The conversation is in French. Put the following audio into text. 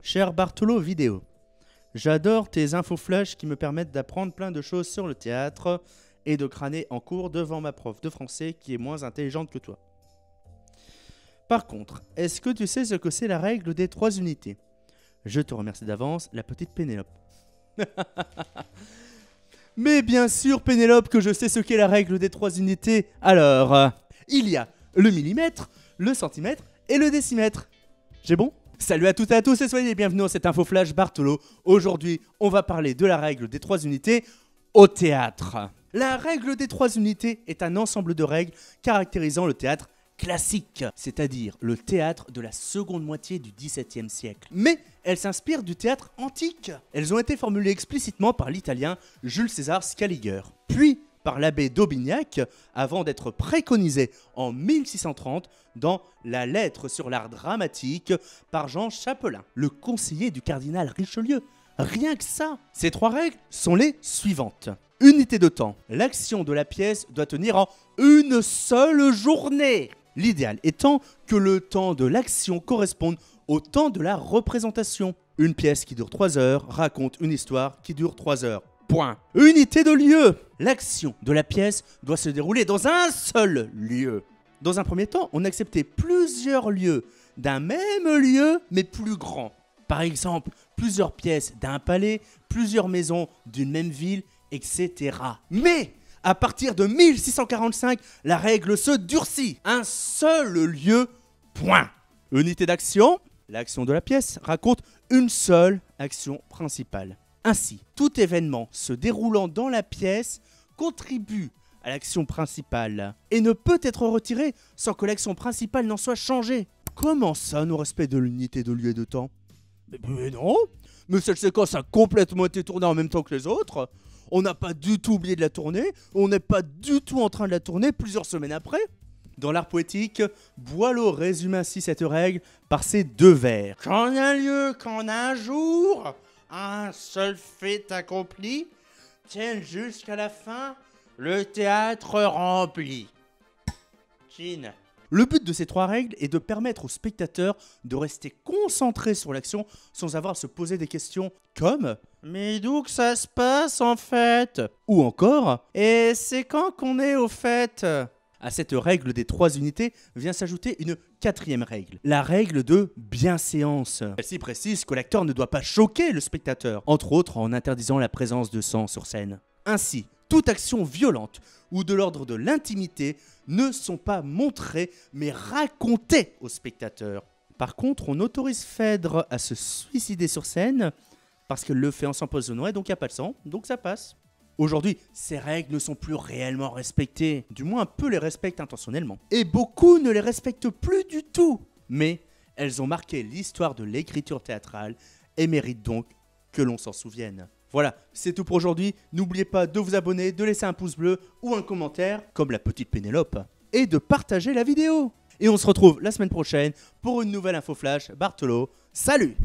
Cher Bartolo Vidéo, j'adore tes infos flash qui me permettent d'apprendre plein de choses sur le théâtre et de crâner en cours devant ma prof de français qui est moins intelligente que toi. Par contre, est-ce que tu sais ce que c'est la règle des 3 unités? Je te remercie d'avance, la petite Pénélope. Mais bien sûr, Pénélope, que je sais ce qu'est la règle des 3 unités. Alors, il y a le millimètre, le centimètre et le décimètre. J'ai bon? Salut à toutes et à tous et soyez les bienvenus dans cette info flash Bartolo. Aujourd'hui, on va parler de la règle des 3 unités au théâtre. La règle des 3 unités est un ensemble de règles caractérisant le théâtre classique, c'est-à-dire le théâtre de la seconde moitié du XVIIe siècle. Mais elles s'inspirent du théâtre antique. Elles ont été formulées explicitement par l'italien Jules César Scaliger, puis par l'abbé d'Aubignac, avant d'être préconisées en 1630 dans la lettre sur l'art dramatique par Jean Chapelain, le conseiller du cardinal Richelieu. Rien que ça. Ces 3 règles sont les suivantes. Unité de temps. L'action de la pièce doit tenir en une seule journée. L'idéal étant que le temps de l'action corresponde au temps de la représentation. Une pièce qui dure 3 heures raconte une histoire qui dure 3 heures. Point. Unité de lieu. L'action de la pièce doit se dérouler dans un seul lieu. Dans un premier temps, on acceptait plusieurs lieux d'un même lieu, mais plus grand. Par exemple, plusieurs pièces d'un palais, plusieurs maisons d'une même ville, etc. Mais à partir de 1645, la règle se durcit. Un seul lieu, point. Unité d'action. L'action de la pièce raconte une seule action principale. Ainsi, tout événement se déroulant dans la pièce contribue à l'action principale et ne peut être retiré sans que l'action principale n'en soit changée. Comment ça, nos respects de l'unité de lieu et de temps? Mais non, mais cette séquence a complètement été tournée en même temps que les autres. On n'a pas du tout oublié de la tourner, on n'est pas du tout en train de la tourner plusieurs semaines après. Dans l'art poétique, Boileau résume ainsi cette règle par ces 2 vers. Qu'en un lieu, qu'en un jour, un seul fait accompli, tienne jusqu'à la fin le théâtre rempli. Chin. Le but de ces 3 règles est de permettre aux spectateurs de rester concentrés sur l'action sans avoir à se poser des questions comme « Mais d'où que ça se passe en fait ?» ou encore « Et c'est quand qu'on est au fait ?» À cette règle des 3 unités vient s'ajouter une 4e règle, la règle de bienséance. Celle-ci précise que l'acteur ne doit pas choquer le spectateur, entre autres en interdisant la présence de sang sur scène. Ainsi, toute action violente ou de l'ordre de l'intimité ne sont pas montrées mais racontées au spectateur. Par contre, on autorise Phèdre à se suicider sur scène parce qu'elle le fait en s'empoisonnant et donc il n'y a pas de sang, donc ça passe. Aujourd'hui, ces règles ne sont plus réellement respectées, du moins peu les respectent intentionnellement. Et beaucoup ne les respectent plus du tout. Mais elles ont marqué l'histoire de l'écriture théâtrale et méritent donc que l'on s'en souvienne. Voilà, c'est tout pour aujourd'hui. N'oubliez pas de vous abonner, de laisser un pouce bleu ou un commentaire, comme la petite Pénélope, et de partager la vidéo. Et on se retrouve la semaine prochaine pour une nouvelle info flash. Bartolo, salut!